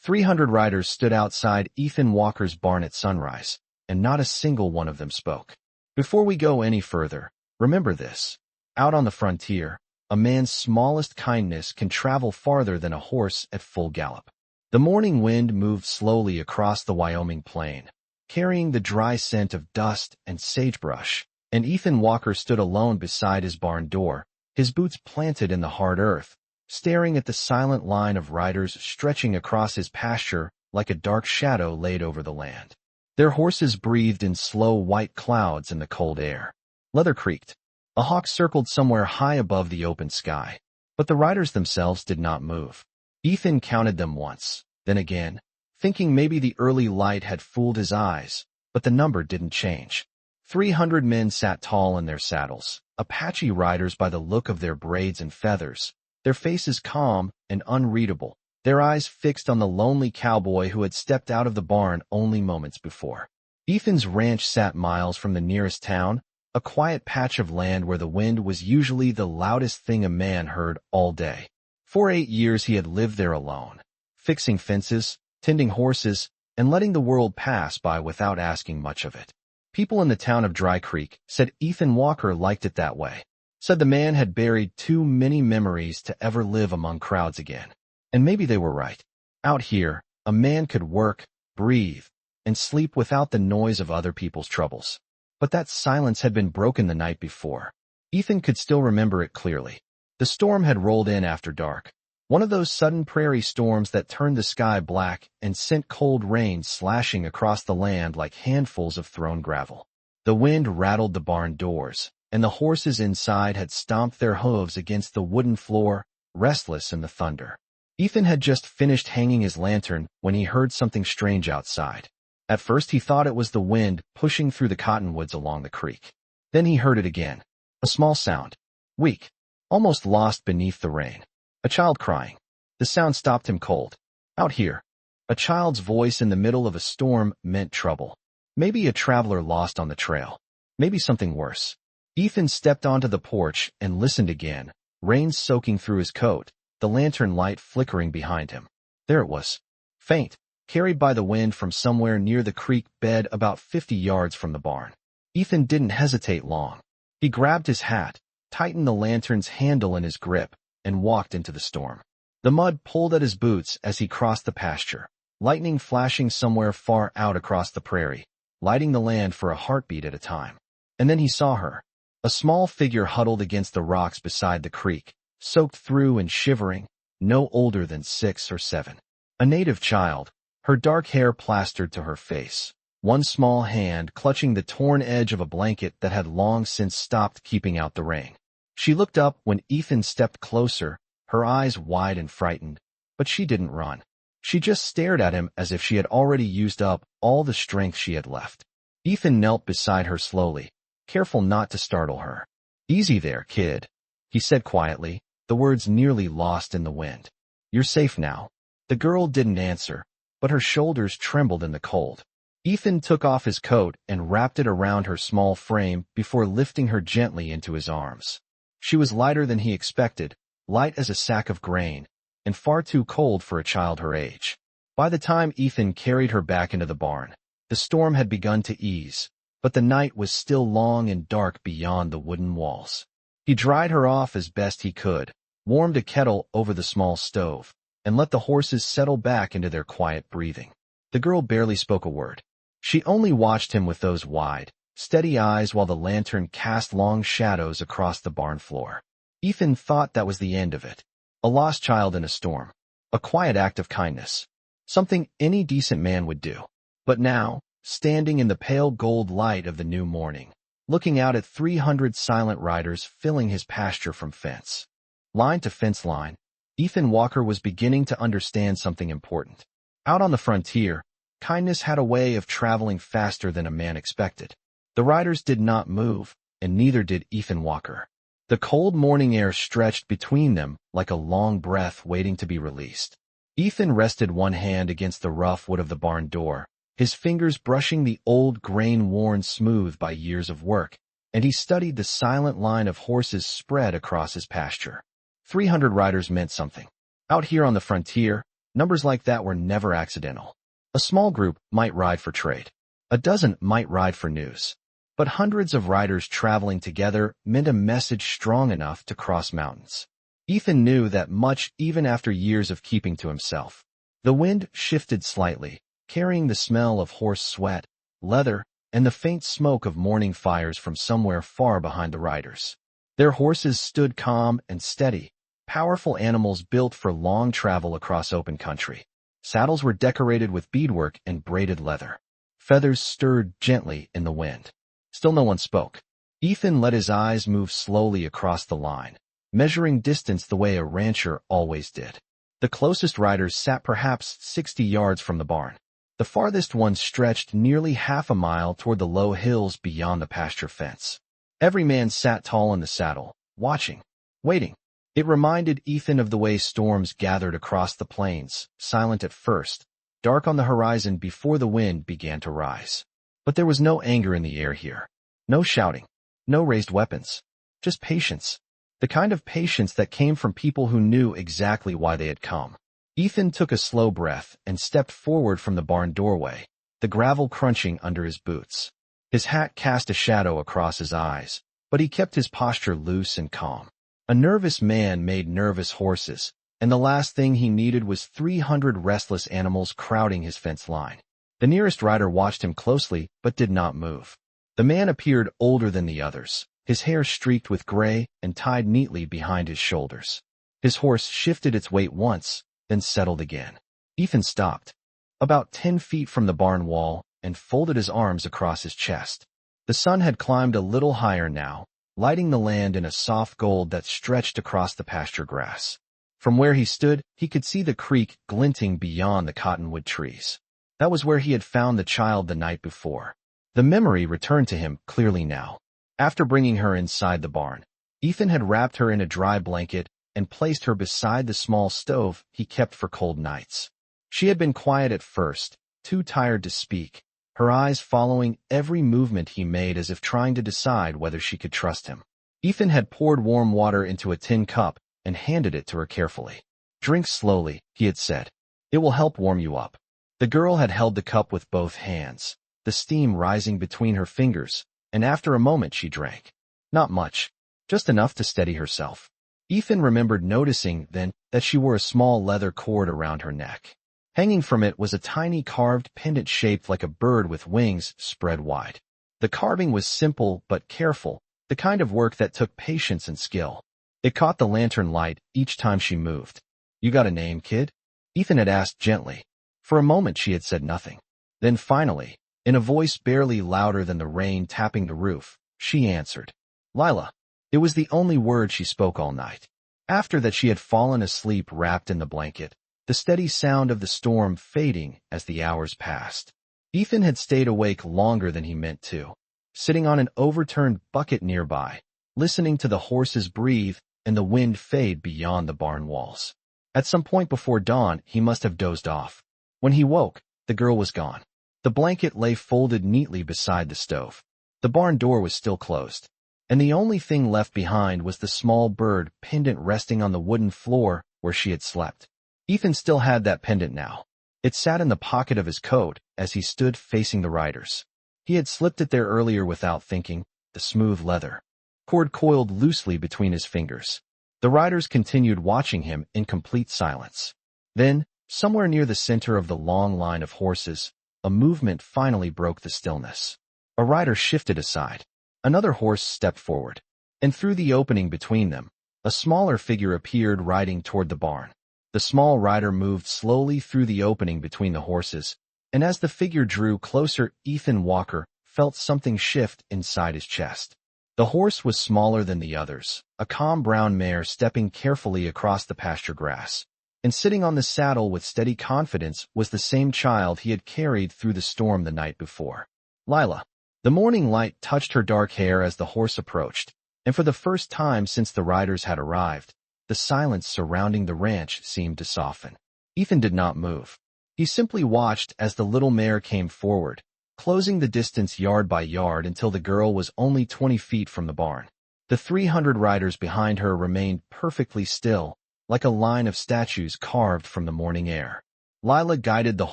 300 riders stood outside Ethan Walker's barn at sunrise, and not a single one of them spoke. Before we go any further, remember this. Out on the frontier, a man's smallest kindness can travel farther than a horse at full gallop. The morning wind moved slowly across the Wyoming plain, carrying the dry scent of dust and sagebrush, and Ethan Walker stood alone beside his barn door, his boots planted in the hard earth, staring at the silent line of riders stretching across his pasture like a dark shadow laid over the land. Their horses breathed in slow white clouds in the cold air. Leather creaked. A hawk circled somewhere high above the open sky, but the riders themselves did not move. Ethan counted them once, then again, thinking maybe the early light had fooled his eyes, but the number didn't change. 300 men sat tall in their saddles, Apache riders by the look of their braids and feathers, their faces calm and unreadable, their eyes fixed on the lonely cowboy who had stepped out of the barn only moments before. Ethan's ranch sat miles from the nearest town, a quiet patch of land where the wind was usually the loudest thing a man heard all day. For 8 years he had lived there alone, fixing fences, tending horses, and letting the world pass by without asking much of it. People in the town of Dry Creek said Ethan Walker liked it that way, said the man had buried too many memories to ever live among crowds again. And maybe they were right. Out here, a man could work, breathe, and sleep without the noise of other people's troubles. But that silence had been broken the night before. Ethan could still remember it clearly. The storm had rolled in after dark, one of those sudden prairie storms that turned the sky black and sent cold rain slashing across the land like handfuls of thrown gravel. The wind rattled the barn doors, and the horses inside had stomped their hooves against the wooden floor, restless in the thunder. Ethan had just finished hanging his lantern when he heard something strange outside. At first he thought it was the wind pushing through the cottonwoods along the creek. Then he heard it again. A small sound. Weak. Almost lost beneath the rain. A child crying. The sound stopped him cold. Out here, a child's voice in the middle of a storm meant trouble. Maybe a traveler lost on the trail. Maybe something worse. Ethan stepped onto the porch and listened again, rain soaking through his coat, the lantern light flickering behind him. There it was. Faint. Carried by the wind from somewhere near the creek bed about 50 yards from the barn. Ethan didn't hesitate long. He grabbed his hat, tightened the lantern's handle in his grip, and walked into the storm. The mud pulled at his boots as he crossed the pasture, lightning flashing somewhere far out across the prairie, lighting the land for a heartbeat at a time. And then he saw her, a small figure huddled against the rocks beside the creek, soaked through and shivering, no older than 6 or 7. A native child, her dark hair plastered to her face, one small hand clutching the torn edge of a blanket that had long since stopped keeping out the rain. She looked up when Ethan stepped closer, her eyes wide and frightened, but she didn't run. She just stared at him as if she had already used up all the strength she had left. Ethan knelt beside her slowly, careful not to startle her. "Easy there, kid," he said quietly, the words nearly lost in the wind. "You're safe now." The girl didn't answer, but her shoulders trembled in the cold. Ethan took off his coat and wrapped it around her small frame before lifting her gently into his arms. She was lighter than he expected, light as a sack of grain, and far too cold for a child her age. By the time Ethan carried her back into the barn, the storm had begun to ease, but the night was still long and dark beyond the wooden walls. He dried her off as best he could, warmed a kettle over the small stove, and let the horses settle back into their quiet breathing. The girl barely spoke a word. She only watched him with those wide, steady eyes while the lantern cast long shadows across the barn floor. Ethan thought that was the end of it. A lost child in a storm. A quiet act of kindness. Something any decent man would do. But now, standing in the pale gold light of the new morning, looking out at 300 silent riders filling his pasture from fence line to fence line, Ethan Walker was beginning to understand something important. Out on the frontier, kindness had a way of traveling faster than a man expected. The riders did not move, and neither did Ethan Walker. The cold morning air stretched between them like a long breath waiting to be released. Ethan rested one hand against the rough wood of the barn door, his fingers brushing the old grain worn smooth by years of work, and he studied the silent line of horses spread across his pasture. 300 riders meant something. Out here on the frontier, Numbers like that were never accidental. A small group might ride for trade. A dozen might ride for news. But hundreds of riders traveling together meant a message strong enough to cross mountains. Ethan knew that much even after years of keeping to himself. The wind shifted slightly, carrying the smell of horse sweat, leather, and the faint smoke of morning fires from somewhere far behind the riders. Their horses stood calm and steady, powerful animals built for long travel across open country. Saddles were decorated with beadwork and braided leather. Feathers stirred gently in the wind. Still no one spoke. Ethan let his eyes move slowly across the line, measuring distance the way a rancher always did. The closest riders sat perhaps 60 yards from the barn. The farthest one stretched nearly half a mile toward the low hills beyond the pasture fence. Every man sat tall in the saddle, watching, waiting. It reminded Ethan of the way storms gathered across the plains, silent at first, dark on the horizon before the wind began to rise. But there was no anger in the air here. No shouting. No raised weapons. Just patience. The kind of patience that came from people who knew exactly why they had come. Ethan took a slow breath and stepped forward from the barn doorway, the gravel crunching under his boots. His hat cast a shadow across his eyes, but he kept his posture loose and calm. A nervous man made nervous horses, and the last thing he needed was 300 restless animals crowding his fence line. The nearest rider watched him closely, but did not move. The man appeared older than the others, his hair streaked with gray and tied neatly behind his shoulders. His horse shifted its weight once, then settled again. Ethan stopped, about 10 feet from the barn wall, and folded his arms across his chest. The sun had climbed a little higher now, lighting the land in a soft gold that stretched across the pasture grass. From where he stood, he could see the creek glinting beyond the cottonwood trees. That was where he had found the child the night before. The memory returned to him clearly now. After bringing her inside the barn, Ethan had wrapped her in a dry blanket and placed her beside the small stove he kept for cold nights. She had been quiet at first, too tired to speak, her eyes following every movement he made as if trying to decide whether she could trust him. Ethan had poured warm water into a tin cup and handed it to her carefully. "Drink slowly," he had said. "It will help warm you up." The girl had held the cup with both hands, the steam rising between her fingers, and after a moment she drank. Not much, just enough to steady herself. Ethan remembered noticing then that she wore a small leather cord around her neck. Hanging from it was a tiny carved pendant shaped like a bird with wings spread wide. The carving was simple but careful, the kind of work that took patience and skill. It caught the lantern light each time she moved. "You got a name, kid?" Ethan had asked gently. For a moment she had said nothing. Then finally, in a voice barely louder than the rain tapping the roof, she answered, "Lila." It was the only word she spoke all night. After that she had fallen asleep wrapped in the blanket, the steady sound of the storm fading as the hours passed. Ethan had stayed awake longer than he meant to, sitting on an overturned bucket nearby, listening to the horses breathe and the wind fade beyond the barn walls. At some point before dawn, he must have dozed off. When he woke, the girl was gone. The blanket lay folded neatly beside the stove. The barn door was still closed, and the only thing left behind was the small bird pendant resting on the wooden floor where she had slept. Ethan still had that pendant now. It sat in the pocket of his coat as he stood facing the riders. He had slipped it there earlier without thinking, the smooth leather cord coiled loosely between his fingers. The riders continued watching him in complete silence. Then, somewhere near the center of the long line of horses, a movement finally broke the stillness. A rider shifted aside. Another horse stepped forward, and through the opening between them, a smaller figure appeared riding toward the barn. The small rider moved slowly through the opening between the horses, and as the figure drew closer, Ethan Walker felt something shift inside his chest. The horse was smaller than the others, a calm brown mare stepping carefully across the pasture grass. And sitting on the saddle with steady confidence was the same child he had carried through the storm the night before. Lila. The morning light touched her dark hair as the horse approached, and for the first time since the riders had arrived, the silence surrounding the ranch seemed to soften. Ethan did not move. He simply watched as the little mare came forward, closing the distance yard by yard until the girl was only 20 feet from the barn. The 300 riders behind her remained perfectly still, like a line of statues carved from the morning air. Lila guided the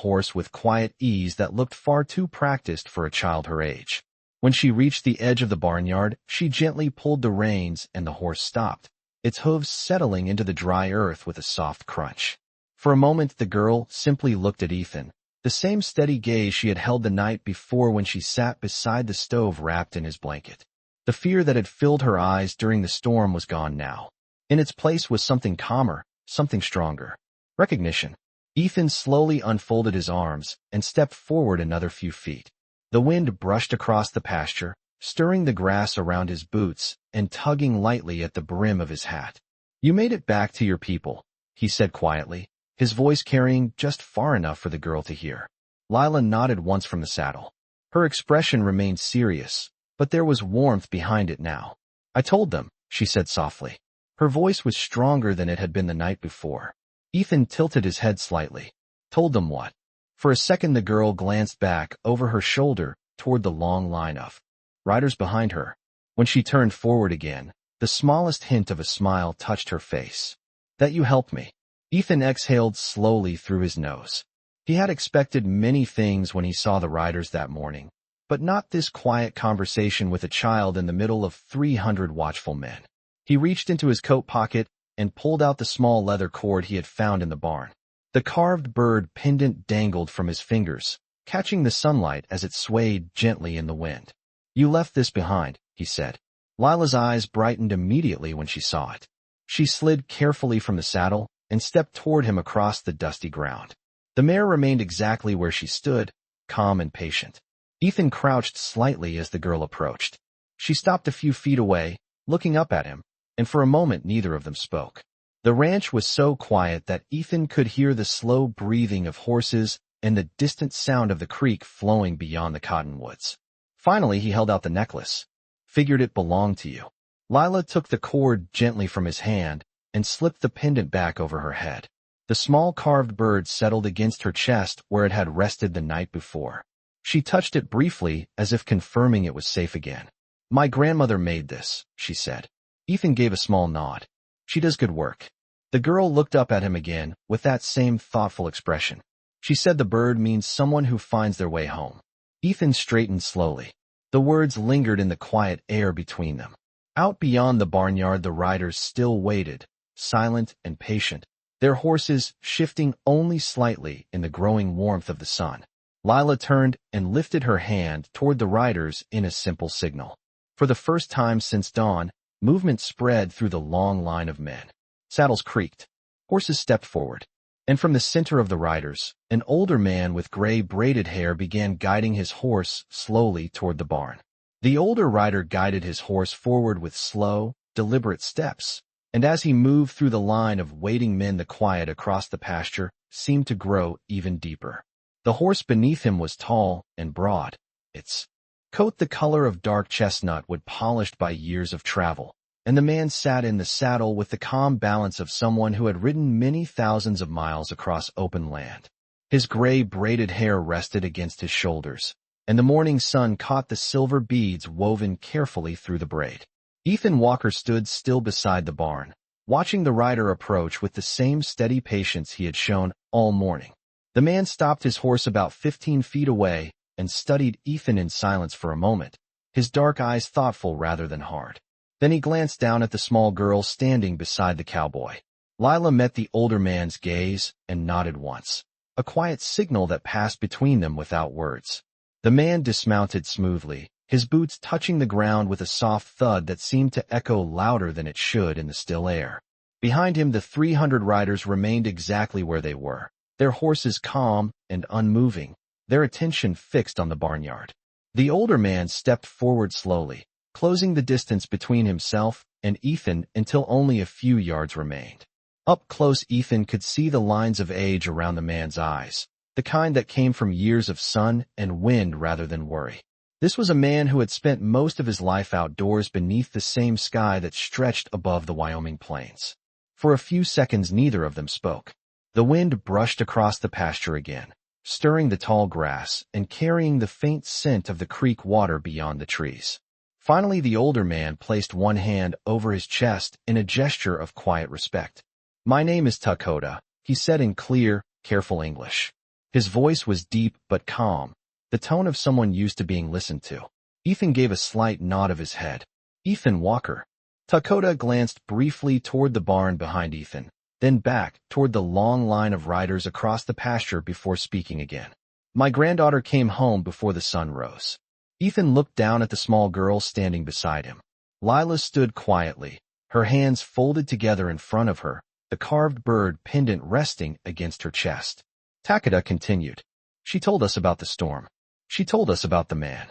horse with quiet ease that looked far too practiced for a child her age. When she reached the edge of the barnyard, she gently pulled the reins and the horse stopped, its hooves settling into the dry earth with a soft crunch. For a moment the girl simply looked at Ethan, the same steady gaze she had held the night before when she sat beside the stove wrapped in his blanket. The fear that had filled her eyes during the storm was gone now. In its place was something calmer, something stronger. Recognition. Ethan slowly unfolded his arms and stepped forward another few feet. The wind brushed across the pasture, stirring the grass around his boots and tugging lightly at the brim of his hat. "You made it back to your people," he said quietly, his voice carrying just far enough for the girl to hear. Lila nodded once from the saddle. Her expression remained serious, but there was warmth behind it now. "I told them," she said softly. Her voice was stronger than it had been the night before. Ethan tilted his head slightly. "Told them what?" For a second the girl glanced back over her shoulder toward the long line of riders behind her. When she turned forward again, the smallest hint of a smile touched her face. "That you helped me." Ethan exhaled slowly through his nose. He had expected many things when he saw the riders that morning, but not this quiet conversation with a child in the middle of 300 watchful men. He reached into his coat pocket and pulled out the small leather cord he had found in the barn. The carved bird pendant dangled from his fingers, catching the sunlight as it swayed gently in the wind. "You left this behind," he said. Lila's eyes brightened immediately when she saw it. She slid carefully from the saddle and stepped toward him across the dusty ground. The mare remained exactly where she stood, calm and patient. Ethan crouched slightly as the girl approached. She stopped a few feet away, looking up at him, and for a moment neither of them spoke. The ranch was so quiet that Ethan could hear the slow breathing of horses and the distant sound of the creek flowing beyond the cottonwoods. Finally he held out the necklace. "Figured it belonged to you." Lila took the cord gently from his hand and slipped the pendant back over her head. The small carved bird settled against her chest where it had rested the night before. She touched it briefly as if confirming it was safe again. "My grandmother made this," she said. Ethan gave a small nod. "She does good work." The girl looked up at him again with that same thoughtful expression. "She said the bird means someone who finds their way home." Ethan straightened slowly. The words lingered in the quiet air between them. Out beyond the barnyard the riders still waited, silent and patient, their horses shifting only slightly in the growing warmth of the sun. Lila turned and lifted her hand toward the riders in a simple signal. For the first time since dawn, movement spread through the long line of men. Saddles creaked. Horses stepped forward. And from the center of the riders, an older man with gray braided hair began guiding his horse slowly toward the barn. The older rider guided his horse forward with slow, deliberate steps, and as he moved through the line of waiting men the quiet across the pasture seemed to grow even deeper. The horse beneath him was tall and broad, its coat the color of dark chestnut wood polished by years of travel, and the man sat in the saddle with the calm balance of someone who had ridden many thousands of miles across open land. His gray braided hair rested against his shoulders, and the morning sun caught the silver beads woven carefully through the braid. Ethan Walker stood still beside the barn, watching the rider approach with the same steady patience he had shown all morning. The man stopped his horse about 15 feet away and studied Ethan in silence for a moment, his dark eyes thoughtful rather than hard. Then he glanced down at the small girl standing beside the cowboy. Lila met the older man's gaze and nodded once, a quiet signal that passed between them without words. The man dismounted smoothly, his boots touching the ground with a soft thud that seemed to echo louder than it should in the still air. Behind him the 300 riders remained exactly where they were, their horses calm and unmoving, their attention fixed on the barnyard. The older man stepped forward slowly, closing the distance between himself and Ethan until only a few yards remained. Up close Ethan could see the lines of age around the man's eyes, the kind that came from years of sun and wind rather than worry. This was a man who had spent most of his life outdoors beneath the same sky that stretched above the Wyoming plains. For a few seconds neither of them spoke. The wind brushed across the pasture again, stirring the tall grass and carrying the faint scent of the creek water beyond the trees. Finally the older man placed one hand over his chest in a gesture of quiet respect. My name is Dakota, he said in clear, careful English. His voice was deep but calm, the tone of someone used to being listened to. Ethan gave a slight nod of his head. Ethan Walker. Dakota glanced briefly toward the barn behind Ethan, then back toward the long line of riders across the pasture before speaking again. My granddaughter came home before the sun rose. Ethan looked down at the small girl standing beside him. Lila stood quietly, her hands folded together in front of her, the carved bird pendant resting against her chest. Takeda continued. She told us about the storm. She told us about the man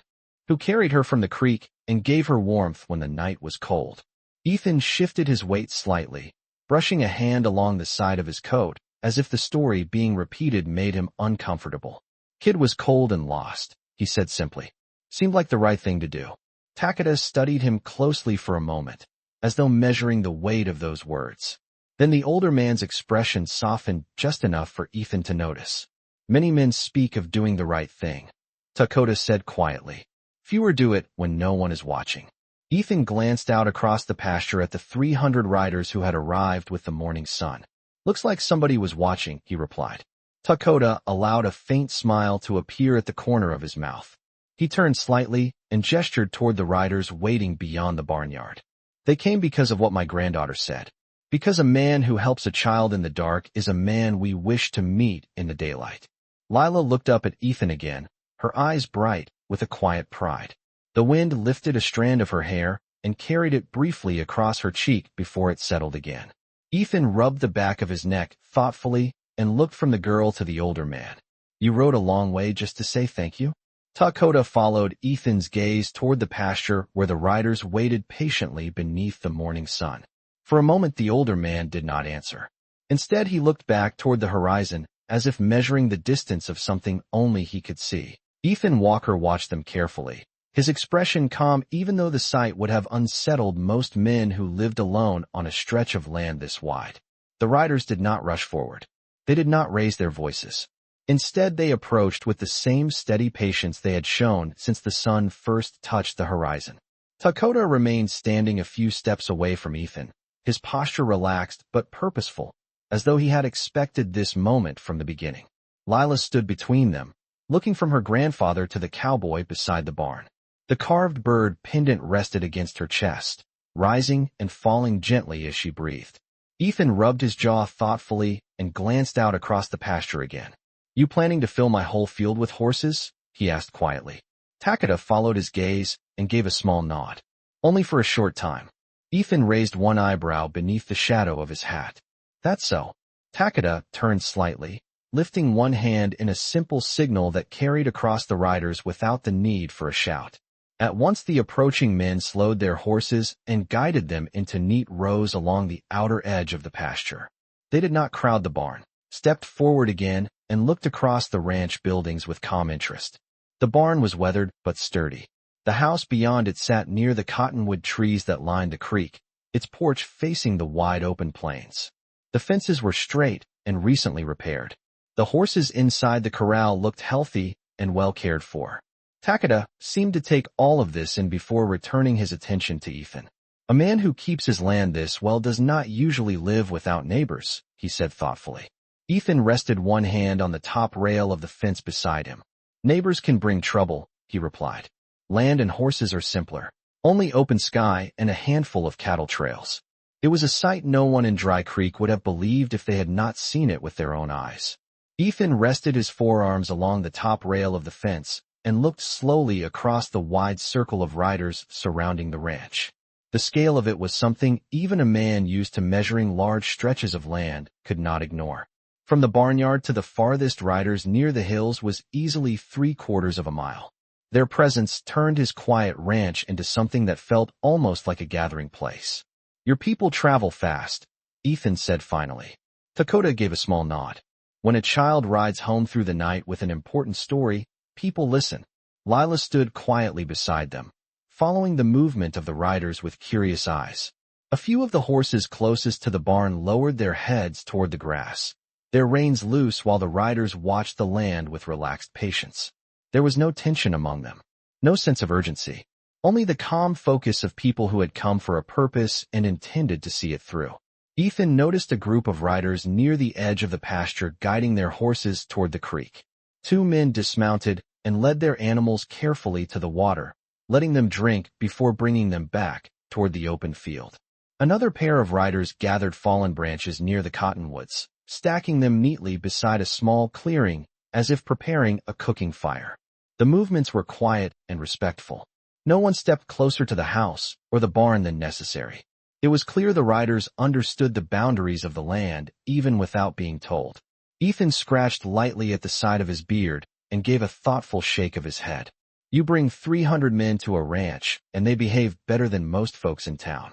who carried her from the creek and gave her warmth when the night was cold. Ethan shifted his weight slightly, brushing a hand along the side of his coat, as if the story being repeated made him uncomfortable. Kid was cold and lost, he said simply. Seemed like the right thing to do. Takeda studied him closely for a moment, as though measuring the weight of those words. Then the older man's expression softened just enough for Ethan to notice. Many men speak of doing the right thing, Dakota said quietly. Fewer do it when no one is watching. Ethan glanced out across the pasture at the 300 riders who had arrived with the morning sun. Looks like somebody was watching, he replied. Dakota allowed a faint smile to appear at the corner of his mouth. He turned slightly and gestured toward the riders waiting beyond the barnyard. They came because of what my granddaughter said. Because a man who helps a child in the dark is a man we wish to meet in the daylight. Lila looked up at Ethan again, her eyes bright with a quiet pride. The wind lifted a strand of her hair and carried it briefly across her cheek before it settled again. Ethan rubbed the back of his neck thoughtfully and looked from the girl to the older man. You rode a long way just to say thank you? Dakota followed Ethan's gaze toward the pasture where the riders waited patiently beneath the morning sun. For a moment the older man did not answer. Instead he looked back toward the horizon, as if measuring the distance of something only he could see. Ethan Walker watched them carefully, his expression calm even though the sight would have unsettled most men who lived alone on a stretch of land this wide. The riders did not rush forward. They did not raise their voices. Instead they approached with the same steady patience they had shown since the sun first touched the horizon. Dakota remained standing a few steps away from Ethan, his posture relaxed but purposeful, as though he had expected this moment from the beginning. Lila stood between them, looking from her grandfather to the cowboy beside the barn. The carved bird pendant rested against her chest, rising and falling gently as she breathed. Ethan rubbed his jaw thoughtfully and glanced out across the pasture again. You planning to fill my whole field with horses? He asked quietly. Takeda followed his gaze and gave a small nod. Only for a short time. Ethan raised one eyebrow beneath the shadow of his hat. That's so. Takeda turned slightly, lifting one hand in a simple signal that carried across the riders without the need for a shout. At once the approaching men slowed their horses and guided them into neat rows along the outer edge of the pasture. They did not crowd the barn, stepped forward again, and looked across the ranch buildings with calm interest. The barn was weathered but sturdy. The house beyond it sat near the cottonwood trees that lined the creek, its porch facing the wide open plains. The fences were straight and recently repaired. The horses inside the corral looked healthy and well cared for. Takeda seemed to take all of this in before returning his attention to Ethan. A man who keeps his land this well does not usually live without neighbors, he said thoughtfully. Ethan rested one hand on the top rail of the fence beside him. Neighbors can bring trouble, he replied. Land and horses are simpler. Only open sky and a handful of cattle trails. It was a sight no one in Dry Creek would have believed if they had not seen it with their own eyes. Ethan rested his forearms along the top rail of the fence and looked slowly across the wide circle of riders surrounding the ranch. The scale of it was something even a man used to measuring large stretches of land could not ignore. From the barnyard to the farthest riders near the hills was easily 3/4 of a mile. Their presence turned his quiet ranch into something that felt almost like a gathering place. Your people travel fast, Ethan said finally. Dakota gave a small nod. When a child rides home through the night with an important story, people listen. Lila stood quietly beside them, following the movement of the riders with curious eyes. A few of the horses closest to the barn lowered their heads toward the grass, their reins loose while the riders watched the land with relaxed patience. There was no tension among them, no sense of urgency, only the calm focus of people who had come for a purpose and intended to see it through. Ethan noticed a group of riders near the edge of the pasture guiding their horses toward the creek. Two men dismounted and led their animals carefully to the water, letting them drink before bringing them back toward the open field. Another pair of riders gathered fallen branches near the cottonwoods, stacking them neatly beside a small clearing as if preparing a cooking fire. The movements were quiet and respectful. No one stepped closer to the house or the barn than necessary. It was clear the riders understood the boundaries of the land even without being told. Ethan scratched lightly at the side of his beard and gave a thoughtful shake of his head. You bring 300 men to a ranch, and they behave better than most folks in town.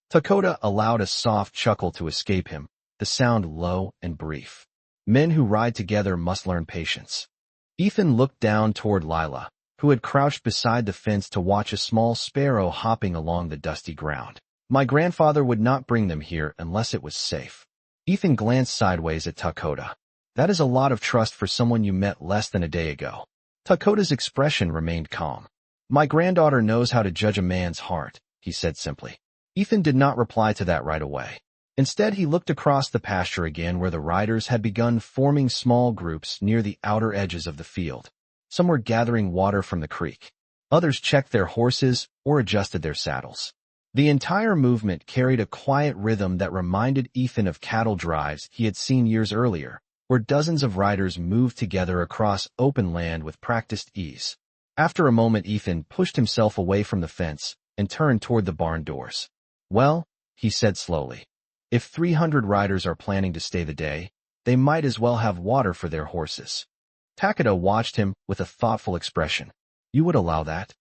Dakota allowed a soft chuckle to escape him, the sound low and brief. Men who ride together must learn patience. Ethan looked down toward Lila, who had crouched beside the fence to watch a small sparrow hopping along the dusty ground. My grandfather would not bring them here unless it was safe. Ethan glanced sideways at Dakota. That is a lot of trust for someone you met less than a day ago. Dakota's expression remained calm. My granddaughter knows how to judge a man's heart, he said simply. Ethan did not reply to that right away. Instead, he looked across the pasture again where the riders had begun forming small groups near the outer edges of the field. Some were gathering water from the creek. Others checked their horses or adjusted their saddles. The entire movement carried a quiet rhythm that reminded Ethan of cattle drives he had seen years earlier, where dozens of riders moved together across open land with practiced ease. After a moment, Ethan pushed himself away from the fence and turned toward the barn doors. Well, he said slowly, if 300 riders are planning to stay the day, they might as well have water for their horses. Takeda watched him with a thoughtful expression. You would allow that?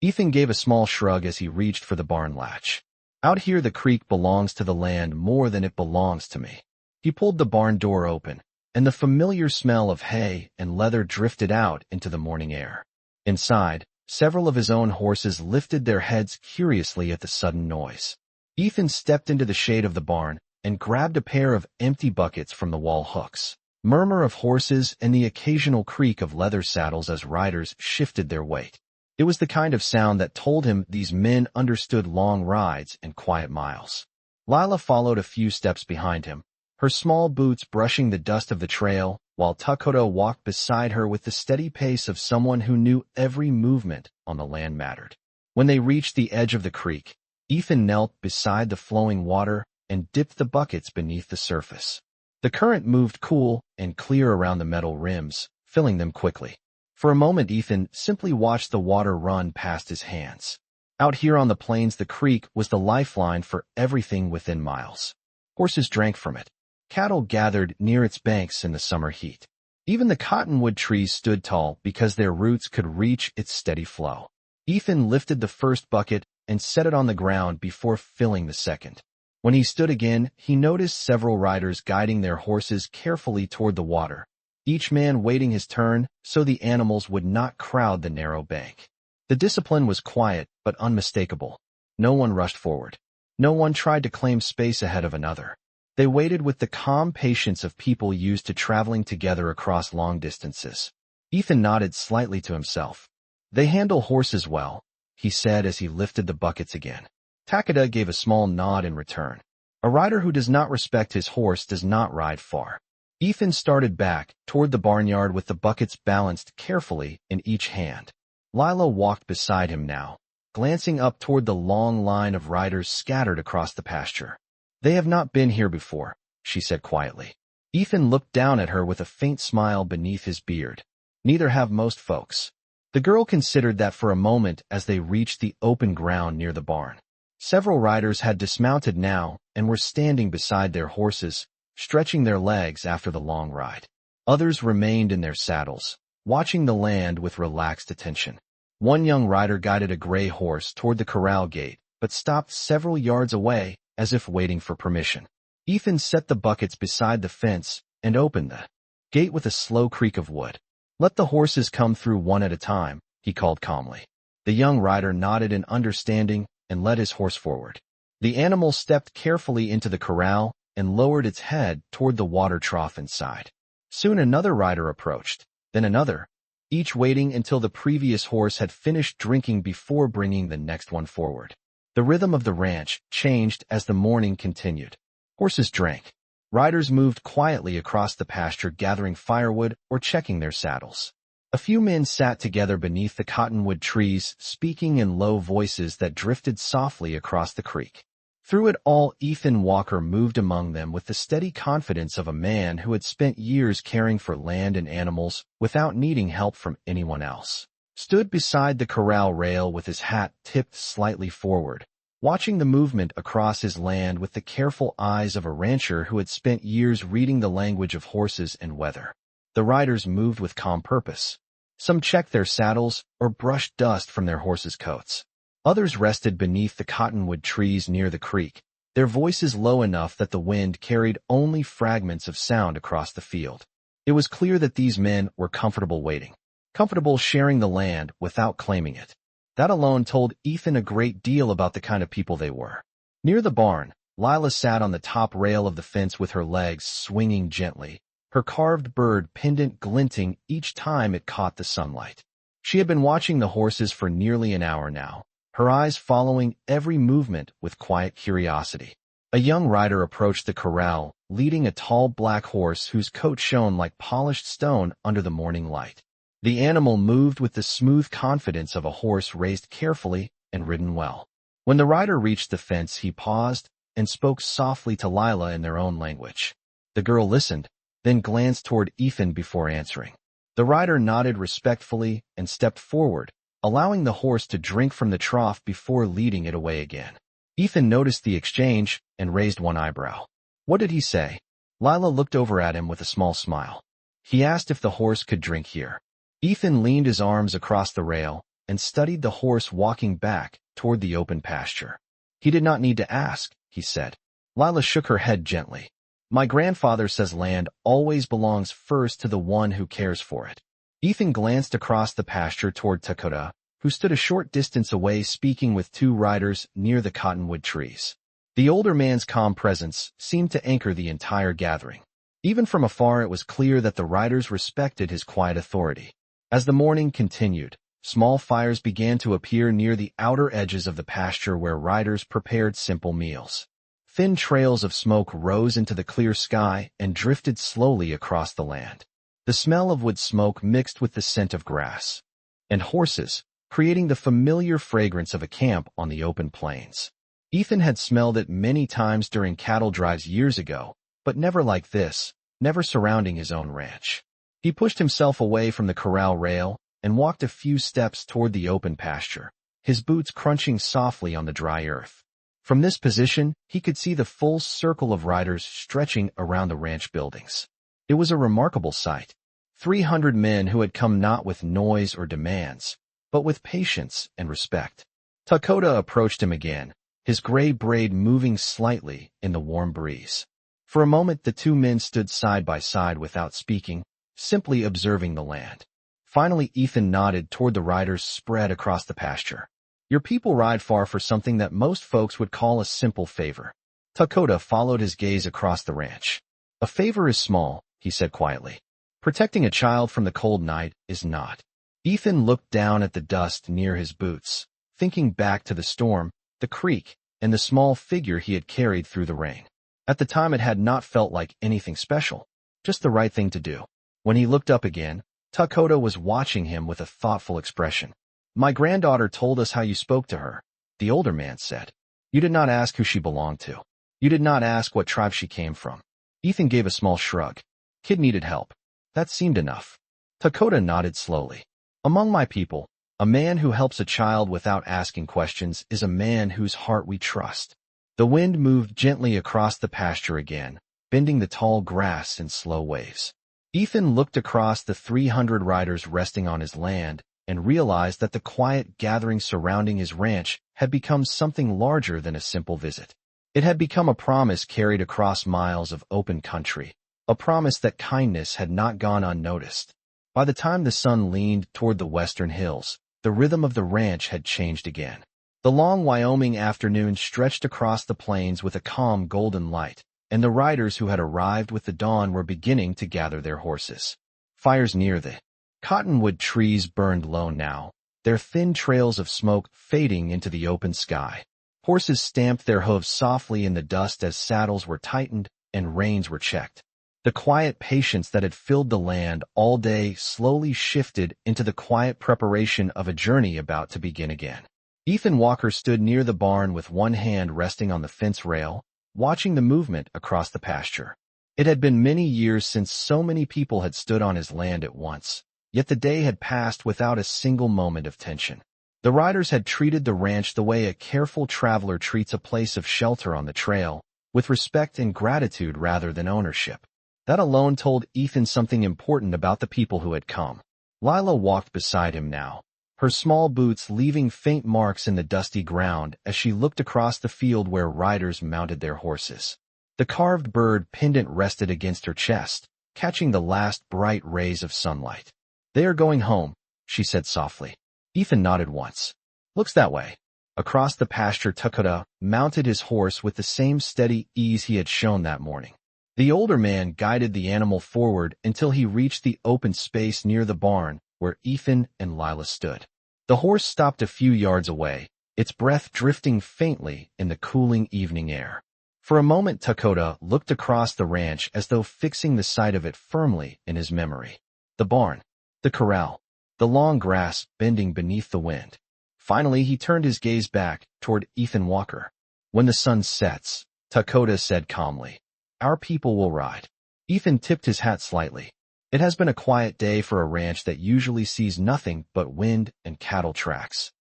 Ethan gave a small shrug as he reached for the barn latch. Out here the creek belongs to the land more than it belongs to me. He pulled the barn door open, and the familiar smell of hay and leather drifted out into the morning air. Inside, several of his own horses lifted their heads curiously at the sudden noise. Ethan stepped into the shade of the barn and grabbed a pair of empty buckets from the wall hooks. Murmur of horses and the occasional creak of leather saddles as riders shifted their weight. It was the kind of sound that told him these men understood long rides and quiet miles. Lila followed a few steps behind him, her small boots brushing the dust of the trail, while Dakota walked beside her with the steady pace of someone who knew every movement on the land mattered. When they reached the edge of the creek, Ethan knelt beside the flowing water and dipped the buckets beneath the surface. The current moved cool and clear around the metal rims, filling them quickly. For a moment, Ethan simply watched the water run past his hands. Out here on the plains, the creek was the lifeline for everything within miles. Horses drank from it. Cattle gathered near its banks in the summer heat. Even the cottonwood trees stood tall because their roots could reach its steady flow. Ethan lifted the first bucket and set it on the ground before filling the second. When he stood again, he noticed several riders guiding their horses carefully toward the water, each man waiting his turn so the animals would not crowd the narrow bank. The discipline was quiet but unmistakable. No one rushed forward. No one tried to claim space ahead of another. They waited with the calm patience of people used to traveling together across long distances. Ethan nodded slightly to himself. They handle horses well, he said as he lifted the buckets again. Takeda gave a small nod in return. A rider who does not respect his horse does not ride far. Ethan started back toward the barnyard with the buckets balanced carefully in each hand. Lila walked beside him now, glancing up toward the long line of riders scattered across the pasture. They have not been here before, she said quietly. Ethan looked down at her with a faint smile beneath his beard. Neither have most folks. The girl considered that for a moment as they reached the open ground near the barn. Several riders had dismounted now and were standing beside their horses, stretching their legs after the long ride. Others remained in their saddles, watching the land with relaxed attention. One young rider guided a gray horse toward the corral gate, but stopped several yards away as if waiting for permission. Ethan set the buckets beside the fence and opened the gate with a slow creak of wood. Let the horses come through one at a time, he called calmly. The young rider nodded in understanding and led his horse forward. The animal stepped carefully into the corral and lowered its head toward the water trough inside. Soon another rider approached, then another, each waiting until the previous horse had finished drinking before bringing the next one forward. The rhythm of the ranch changed as the morning continued. Horses drank. Riders moved quietly across the pasture gathering firewood or checking their saddles. A few men sat together beneath the cottonwood trees, speaking in low voices that drifted softly across the creek. Through it all, Ethan Walker moved among them with the steady confidence of a man who had spent years caring for land and animals without needing help from anyone else. Stood beside the corral rail with his hat tipped slightly forward, watching the movement across his land with the careful eyes of a rancher who had spent years reading the language of horses and weather. The riders moved with calm purpose. Some checked their saddles or brushed dust from their horses' coats. Others rested beneath the cottonwood trees near the creek, their voices low enough that the wind carried only fragments of sound across the field. It was clear that these men were comfortable waiting, comfortable sharing the land without claiming it. That alone told Ethan a great deal about the kind of people they were. Near the barn, Lila sat on the top rail of the fence with her legs swinging gently, her carved bird pendant glinting each time it caught the sunlight. She had been watching the horses for nearly an hour now, her eyes following every movement with quiet curiosity. A young rider approached the corral, leading a tall black horse whose coat shone like polished stone under the morning light. The animal moved with the smooth confidence of a horse raised carefully and ridden well. When the rider reached the fence, he paused and spoke softly to Lila in their own language. The girl listened, then glanced toward Ethan before answering. The rider nodded respectfully and stepped forward, allowing the horse to drink from the trough before leading it away again. Ethan noticed the exchange and raised one eyebrow. What did he say? Lila looked over at him with a small smile. He asked if the horse could drink here. Ethan leaned his arms across the rail and studied the horse walking back toward the open pasture. He did not need to ask, he said. Lila shook her head gently. My grandfather says land always belongs first to the one who cares for it. Ethan glanced across the pasture toward Dakota, who stood a short distance away speaking with two riders near the cottonwood trees. The older man's calm presence seemed to anchor the entire gathering. Even from afar, it was clear that the riders respected his quiet authority. As the morning continued, small fires began to appear near the outer edges of the pasture where riders prepared simple meals. Thin trails of smoke rose into the clear sky and drifted slowly across the land. The smell of wood smoke mixed with the scent of grass and horses, creating the familiar fragrance of a camp on the open plains. Ethan had smelled it many times during cattle drives years ago, but never like this, never surrounding his own ranch. He pushed himself away from the corral rail and walked a few steps toward the open pasture, his boots crunching softly on the dry earth. From this position, he could see the full circle of riders stretching around the ranch buildings. It was a remarkable sight. 300 men who had come not with noise or demands, but with patience and respect. Dakota approached him again, his gray braid moving slightly in the warm breeze. For a moment, the two men stood side by side without speaking, simply observing the land. Finally, Ethan nodded toward the riders spread across the pasture. Your people ride far for something that most folks would call a simple favor. Dakota followed his gaze across the ranch. A favor is small, he said quietly. Protecting a child from the cold night is not. Ethan looked down at the dust near his boots, thinking back to the storm, the creek, and the small figure he had carried through the rain. At the time, it had not felt like anything special, just the right thing to do. When he looked up again, Dakota was watching him with a thoughtful expression. My granddaughter told us how you spoke to her, the older man said. You did not ask who she belonged to. You did not ask what tribe she came from. Ethan gave a small shrug. Kid needed help. That seemed enough. Dakota nodded slowly. Among my people, a man who helps a child without asking questions is a man whose heart we trust. The wind moved gently across the pasture again, bending the tall grass in slow waves. Ethan looked across the 300 riders resting on his land and realized that the quiet gathering surrounding his ranch had become something larger than a simple visit. It had become a promise carried across miles of open country, a promise that kindness had not gone unnoticed. By the time the sun leaned toward the western hills, the rhythm of the ranch had changed again. The long Wyoming afternoon stretched across the plains with a calm golden light, and the riders who had arrived with the dawn were beginning to gather their horses. Fires near the cottonwood trees burned low now, their thin trails of smoke fading into the open sky. Horses stamped their hooves softly in the dust as saddles were tightened and reins were checked. The quiet patience that had filled the land all day slowly shifted into the quiet preparation of a journey about to begin again. Ethan Walker stood near the barn with one hand resting on the fence rail, watching the movement across the pasture. It had been many years since so many people had stood on his land at once, yet the day had passed without a single moment of tension. The riders had treated the ranch the way a careful traveler treats a place of shelter on the trail, with respect and gratitude rather than ownership. That alone told Ethan something important about the people who had come. Lila walked beside him now, her small boots leaving faint marks in the dusty ground as she looked across the field where riders mounted their horses. The carved bird pendant rested against her chest, catching the last bright rays of sunlight. "They are going home," she said softly. Ethan nodded once. "Looks that way." Across the pasture, Dakota mounted his horse with the same steady ease he had shown that morning. The older man guided the animal forward until he reached the open space near the barn where Ethan and Lila stood. The horse stopped a few yards away, its breath drifting faintly in the cooling evening air. For a moment, Dakota looked across the ranch as though fixing the sight of it firmly in his memory. The barn, the corral, the long grass bending beneath the wind. Finally, he turned his gaze back toward Ethan Walker. "When the sun sets," Dakota said calmly, "our people will ride." Ethan tipped his hat slightly. It has been a quiet day for a ranch that usually sees nothing but wind and cattle tracks.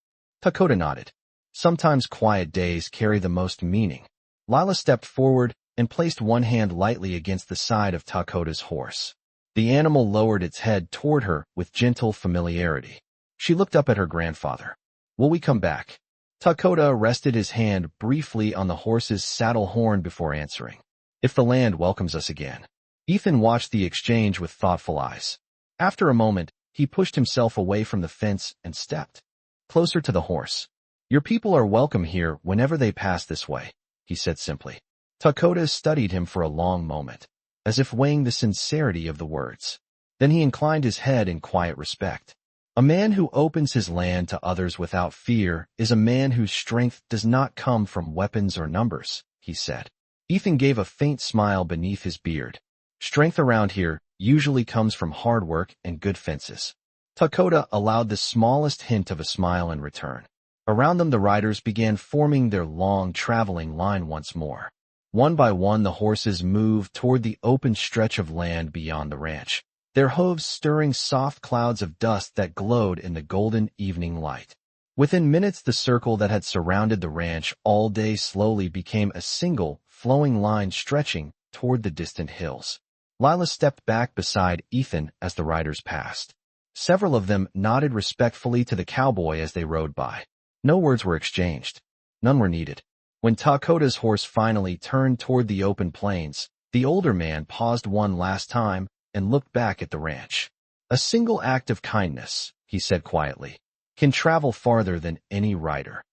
Dakota nodded. Sometimes quiet days carry the most meaning. Lila stepped forward and placed one hand lightly against the side of Dakota's horse. The animal lowered its head toward her with gentle familiarity. She looked up at her grandfather. "Will we come back?" Dakota rested his hand briefly on the horse's saddle horn before answering. "If the land welcomes us again." Ethan watched the exchange with thoughtful eyes. After a moment, he pushed himself away from the fence and stepped closer to the horse. "Your people are welcome here whenever they pass this way," he said simply. Dakota studied him for a long moment, as if weighing the sincerity of the words. Then he inclined his head in quiet respect. "A man who opens his land to others without fear is a man whose strength does not come from weapons or numbers," he said. Ethan gave a faint smile beneath his beard. "Strength around here usually comes from hard work and good fences." Dakota allowed the smallest hint of a smile in return. Around them, the riders began forming their long traveling line once more. One by one, the horses moved toward the open stretch of land beyond the ranch, their hooves stirring soft clouds of dust that glowed in the golden evening light. Within minutes, the circle that had surrounded the ranch all day slowly became a single, flowing line stretching toward the distant hills. Lila stepped back beside Ethan as the riders passed. Several of them nodded respectfully to the cowboy as they rode by. No words were exchanged. None were needed. When Dakota's horse finally turned toward the open plains, the older man paused one last time and looked back at the ranch. "A single act of kindness," he said quietly, "can travel farther than any rider."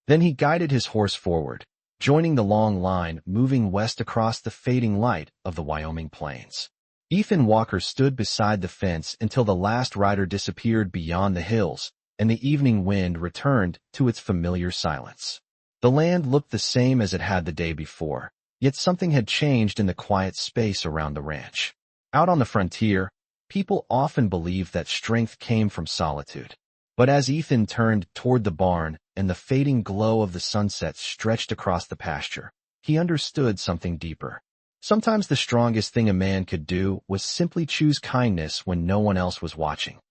Then he guided his horse forward, joining the long line moving west across the fading light of the Wyoming plains. Ethan Walker stood beside the fence until the last rider disappeared beyond the hills and the evening wind returned to its familiar silence. The land looked the same as it had the day before, yet something had changed in the quiet space around the ranch. Out on the frontier, people often believed that strength came from solitude. But as Ethan turned toward the barn and the fading glow of the sunset stretched across the pasture, he understood something deeper. Sometimes the strongest thing a man could do was simply choose kindness when no one else was watching.